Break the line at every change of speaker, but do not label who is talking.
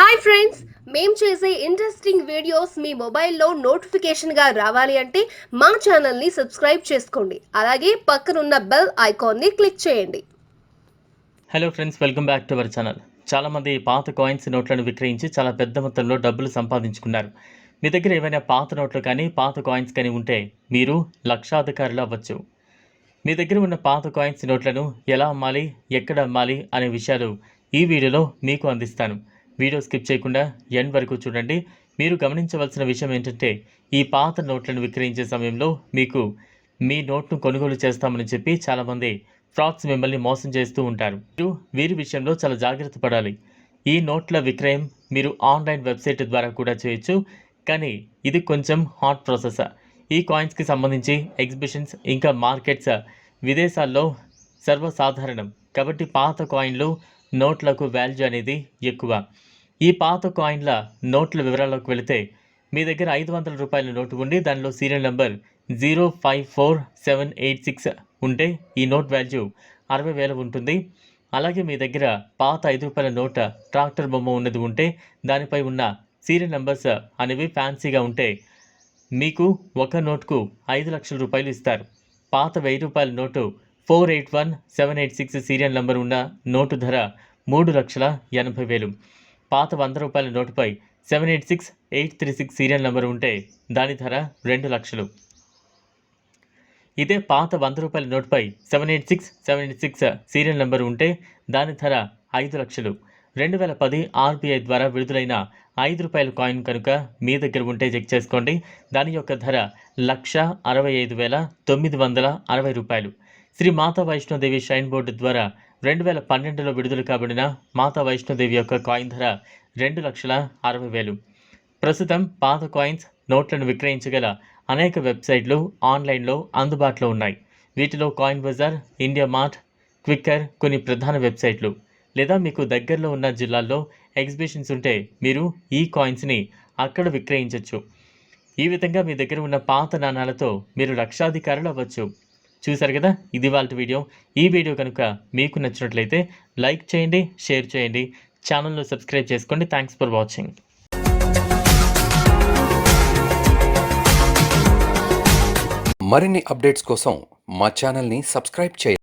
Hi friends, మేము చేసే interesting videos మీ మొబైల్లో నోటిఫికేషన్గా రావాలి అంటే మా ఛానల్ని సబ్స్క్రైబ్ చేసుకోండి. అలాగే పక్కనున్న బెల్ ఐకాన్ని క్లిక్ చేయండి.
Hello friends, welcome back to our channel. చాలామంది పాత కాయిన్స్ నోట్లను విక్రయించి చాలా పెద్ద మొత్తంలో డబ్బులు సంపాదించుకున్నారు. మీ దగ్గర ఏవైనా పాత నోట్లు కానీ పాత కాయిన్స్ కానీ ఉంటే మీరు లక్షాధికారులు అవ్వచ్చు. మీ దగ్గర ఉన్న పాత కాయిన్స్ నోట్లను ఎలా అమ్మాలి, ఎక్కడ అమ్మాలి అనే విషయాలు ఈ వీడియోలో మీకు అందిస్తాను. వీడియో స్కిప్ చేయకుండా ఎండ్ వరకు చూడండి. మీరు గమనించవలసిన విషయం ఏంటంటే, ఈ పాత నోట్లను విక్రయించే సమయంలో మీకు మీ నోట్ను కొనుగోలు చేస్తామని చెప్పి చాలామంది ఫ్రాడ్స్ మిమ్మల్ని మోసం చేస్తూ ఉంటారు. మీరు వీరి విషయంలో చాలా జాగ్రత్త పడాలి. ఈ నోట్ల విక్రయం మీరు ఆన్లైన్ వెబ్సైట్ ద్వారా కూడా చేయొచ్చు, కానీ ఇది కొంచెం హాట్ ప్రాసెస్. ఈ కాయిన్స్కి సంబంధించి ఎగ్జిబిషన్స్ ఇంకా మార్కెట్స్ విదేశాల్లో సర్వసాధారణం కాబట్టి పాత కాయిన్లు నోట్లకు వాల్యూ అనేది ఎక్కువ. ఈ పాత కాయిన్ల నోట్ల వివరాల్లోకి వెళితే, మీ దగ్గర 500 రూపాయల నోటు ఉండి దానిలో సీరియల్ నెంబర్ 054786 ఉంటే ఈ నోట్ వాల్యూ 60,000 ఉంటుంది. అలాగే మీ దగ్గర పాత 5 రూపాయల నోట్ ట్రాక్టర్ బొమ్మ ఉన్నది ఉంటే దానిపై ఉన్న సీరియల్ నెంబర్స్ అనేవి ఫ్యాన్సీగా ఉంటే మీకు ఒక నోట్కు 5 లక్షల రూపాయలు ఇస్తారు. పాత 1000 రూపాయల నోటు 481786 సీరియల్ నెంబర్ ఉన్న నోటు ధర 3,80,000. పాత 100 రూపాయల నోటుపై 786836 సీరియల్ నెంబర్ ఉంటే దాని ధర 2 లక్షలు. ఇదే పాత 100 రూపాయల నోటుపై 786786 సీరియల్ నెంబర్ ఉంటే దాని ధర 5 లక్షలు. 2010 ఆర్బీఐ ద్వారా విడుదలైన 5 రూపాయల కాయిన్ కనుక మీ దగ్గర ఉంటే చెక్ చేసుకోండి. దాని యొక్క ధర 1,65,960 రూపాయలు. శ్రీ మాతా వైష్ణోదేవి షైన్ బోర్డు ద్వారా 2012లో విడుదల కాబడిన మాతా వైష్ణోదేవి యొక్క కాయిన్ ధర 2,60,000. ప్రస్తుతం పాత కాయిన్స్ నోట్లను విక్రయించగల అనేక వెబ్సైట్లు ఆన్లైన్లో అందుబాటులో ఉన్నాయి. వీటిలో Coin Bazaar, India Mart, Quikr కొన్ని ప్రధాన వెబ్సైట్లు. లేదా మీకు దగ్గరలో ఉన్న జిల్లాల్లో ఎగ్జిబిషన్స్ ఉంటే మీరు ఈ కాయిన్స్ని అక్కడ విక్రయించవచ్చు. ఈ విధంగా మీ దగ్గర ఉన్న పాత నాణాలతో మీరు లక్షాధికారులు అవ్వచ్చు. చూసారు కదా, ఇది వాళ్ళ వీడియో. ఈ వీడియో కనుక మీకు నచ్చినట్లయితే లైక్ చేయండి, షేర్ చేయండి, ఛానల్ను సబ్స్క్రైబ్ చేసుకోండి. Thanks for watching.
మరిన్ని అప్డేట్స్ కోసం మా ఛానల్ని సబ్స్క్రైబ్ చేయండి.